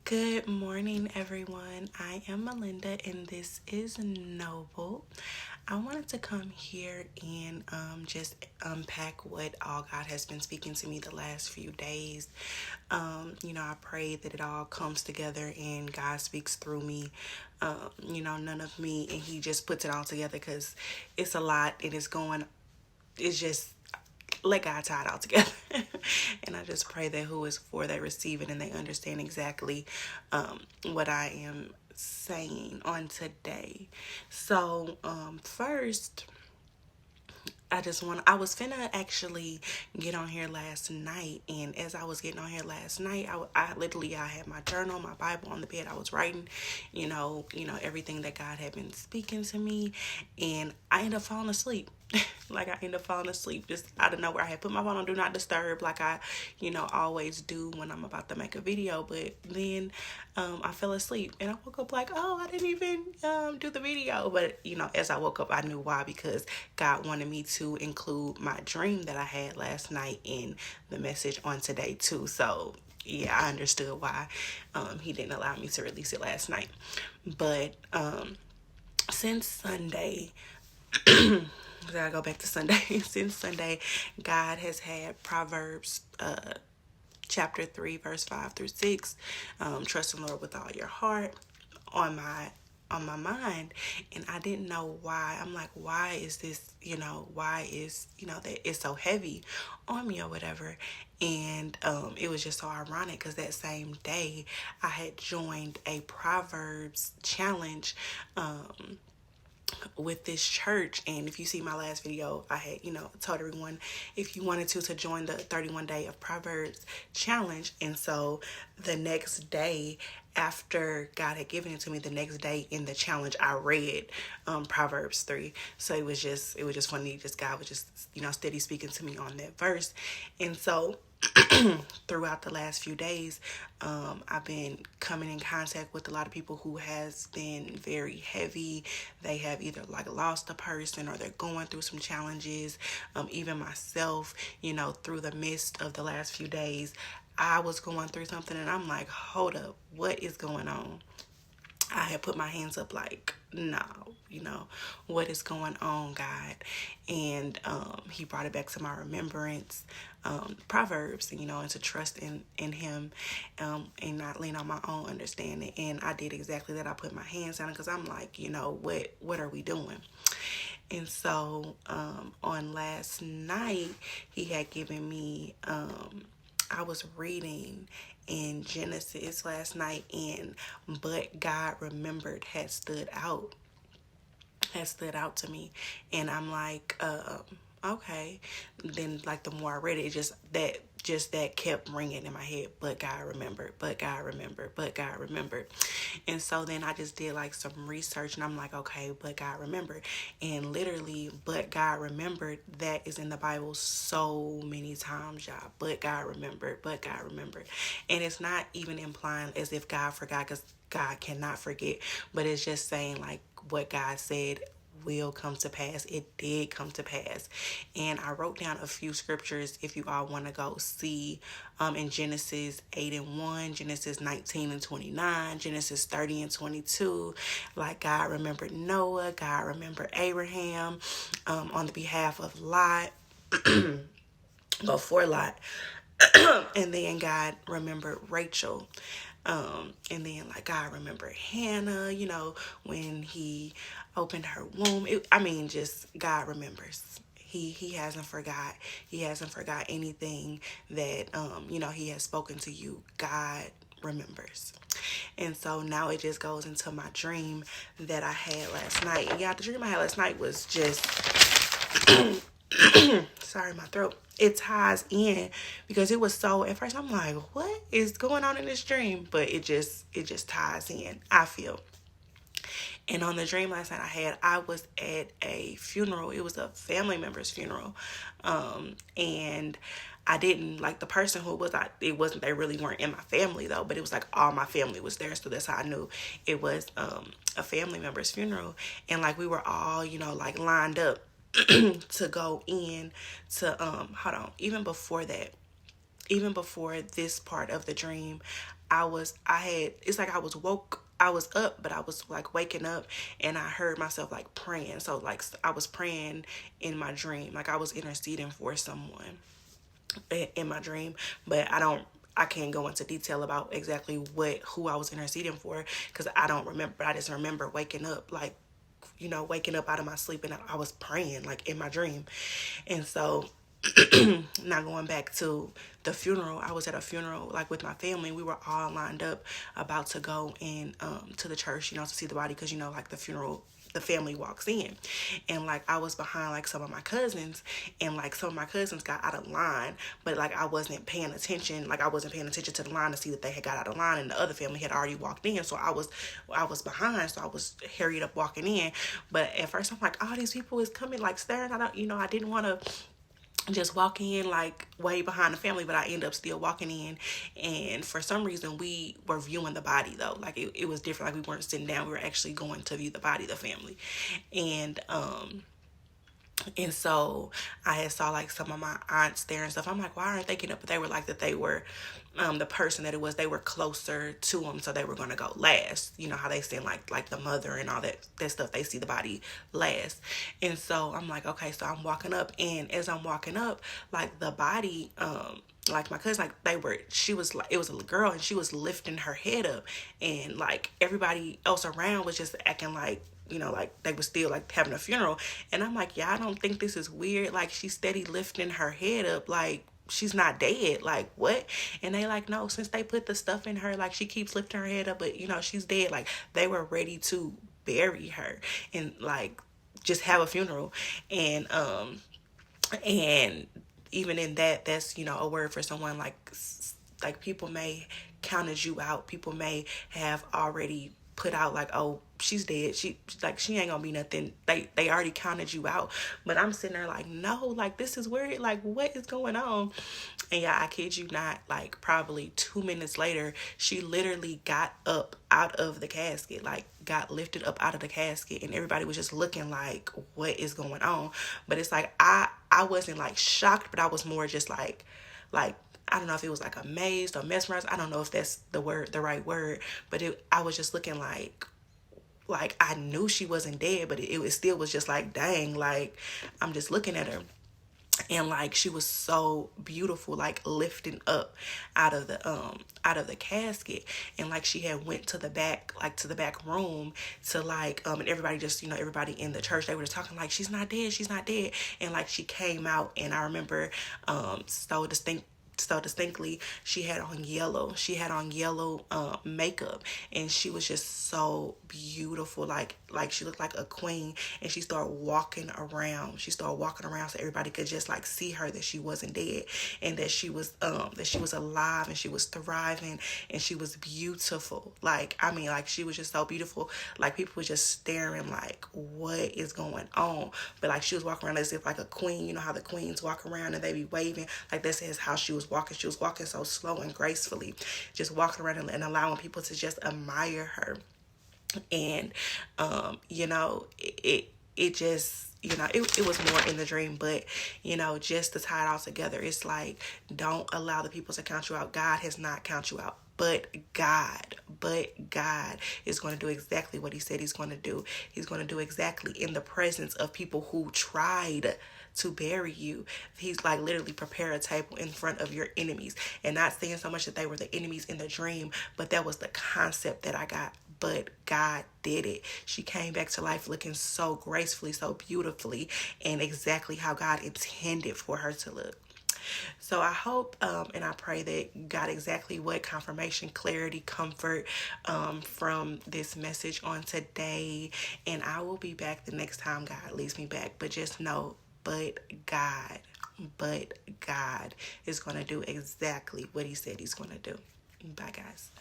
Good morning, everyone. I am Melinda, and this is Noble. I wanted to come here and just unpack what all God has been speaking to me the last few days. I pray that it all comes together and God speaks through me. None of me, and He just puts it all together because it's a lot. It's just let God tie it all together. And I just pray that who is for they receive it and they understand exactly what I am saying on today. So, first, I was finna actually get on here last night. And as I was getting on here last night, I had my journal, my Bible on the bed. I was writing, everything that God had been speaking to me. And I ended up falling asleep. Like, I ended up falling asleep just out of nowhere. I had put my phone on do not disturb like I, always do when I'm about to make a video. But then I fell asleep and I woke up like, oh, I didn't even do the video. But, as I woke up, I knew why, because God wanted me to include my dream that I had last night in the message on today too. So yeah, I understood why He didn't allow me to release it last night. But since Sunday, I gotta go back to Sunday. Since Sunday, God has had Proverbs chapter 3, verse 5 through 6. Trust the Lord with all your heart on my mind, and I didn't know why. I'm like, why is this, why is, that it's so heavy on me or whatever. And it was just so ironic because that same day I had joined a Proverbs challenge with this church. And if you see my last video, I had told everyone if you wanted to join the 31 day of Proverbs challenge. And so the next day, after God had given it to me, the next day in the challenge I read Proverbs 3. So it was just funny. Just God was just steady speaking to me on that verse. And so throughout the last few days, I've been coming in contact with a lot of people who has been very heavy. They have either like lost a person or they're going through some challenges. Even myself, through the midst of the last few days, I was going through something and I'm like, hold up, what is going on? I had put my hands up like, no, what is going on, God? And He brought it back to my remembrance, Proverbs, and to trust in Him and not lean on my own understanding. And I did exactly that. I put my hands on it because I'm like, what are we doing? And so on last night, He had given me, I was reading in Genesis last night, and but God remembered had stood out to me. And I'm like, okay. Then like the more I read it, that kept ringing in my head. But God remembered, but God remembered, but God remembered. And so then I just did like some research and I'm like, okay, but God remembered. And literally, but God remembered, that is in the Bible so many times, y'all. But God remembered, but God remembered. And it's not even implying as if God forgot, because God cannot forget, but it's just saying like what God said will come to pass. It did come to pass. And I wrote down a few scriptures if you all want to go see in Genesis 8:1, Genesis 19:29, Genesis 30:22. Like God remembered Noah, God remembered Abraham on the behalf of Lot, before Lot. And then God remembered Rachel. And then like God remembered Hannah, when He opened her womb. Just God remembers. He hasn't forgot. He hasn't forgot anything that He has spoken to you. God remembers. And so now it just goes into my dream that I had last night. And yeah, the dream I had last night was just sorry, my throat. It ties in because it was so, at first I'm like, what is going on in this dream? But it just ties in, I feel. And on the dream last night I was at a funeral. It was a family member's funeral. And I didn't like the person who was, they really weren't in my family though, but it was like all my family was there. So that's how I knew it was a family member's funeral. And like we were all, like lined up to go in to even before this part of the dream, it's like I was up, but I was like waking up, and I heard myself like praying. So like I was praying in my dream, like I was interceding for someone in my dream, but I can't go into detail about exactly who I was interceding for, because I don't remember. I just remember waking up, like, waking up out of my sleep, and I was praying like in my dream. And so now going back to the funeral, I was at a funeral like with my family. We were all lined up about to go in to the church, to see the body, because like the funeral, the family walks in, and like I was behind like some of my cousins, and like some of my cousins got out of line, but like I wasn't paying attention. Like I wasn't paying attention to the line to see that they had got out of line, and the other family had already walked in. So I was behind, so I was hurried up walking in. But at first I'm like, all these people is coming like staring. I didn't want to just walk in like way behind the family, but I end up still walking in. And for some reason we were viewing the body though. Like it was different. Like we weren't sitting down, we were actually going to view the body, the family. And so I had saw like some of my aunts there and stuff. I'm like, why aren't they getting up? But they were like that they were the person that it was, they were closer to them, so they were going to go last. You know how they say like the mother and all that stuff, they see the body last. And so I'm like, okay, so I'm walking up, and as I'm walking up, like the body, like my cousin, like she was like, it was a girl, and she was lifting her head up, and like everybody else around was just acting like, like they were still like having a funeral. And I'm like, yeah, I don't think this is weird. Like she's steady lifting her head up, like she's not dead. Like what? And they like, no, since they put the stuff in her, like she keeps lifting her head up, but she's dead. Like they were ready to bury her and like just have a funeral. And even in that, that's a word for someone like people may counted you out. People may have already put out like, oh, she's dead, she ain't gonna be nothing. They already counted you out. But I'm sitting there like, no, like this is weird, like what is going on? And yeah, I kid you not, like probably 2 minutes later, she literally got up out of the casket, like got lifted up out of the casket, and everybody was just looking like, what is going on? But it's like I wasn't like shocked, but I was more just like I don't know if it was like amazed or mesmerized. I don't know if that's the right word, but I was just looking like I knew she wasn't dead, but it still was just like, dang, like I'm just looking at her. And like she was so beautiful, like lifting up out of the casket. And like she had went to the back, like to the back room to like and everybody just, everybody in the church, they were just talking like, she's not dead. And like she came out, and I remember so distinctly, she had on yellow makeup, and she was just so beautiful, like she looked like a queen. And she started walking around so everybody could just like see her, that she wasn't dead, and that she was alive, and she was thriving, and she was beautiful. Like I mean, like she was just so beautiful, like people were just staring like, what is going on? But like she was walking around as if like a queen. You know how the queens walk around and they be waving, like this is how she was walking. She was walking so slow and gracefully, just walking around and allowing people to just admire her. And it just, it was more in the dream. But just to tie it all together, it's like, don't allow the people to count you out. God has not count you out. But God is going to do exactly what he said he's going to do. He's going to do exactly in the presence of people who tried to bury you. He's like literally prepare a table in front of your enemies. And not saying so much that they were the enemies in the dream, but that was the concept that I got. But God did it. She came back to life looking so gracefully, so beautifully, and exactly how God intended for her to look. So I hope and I pray that got exactly what confirmation, clarity, comfort from this message on today. And I will be back the next time God leads me back. But just know, but God is going to do exactly what he said he's going to do. Bye, guys.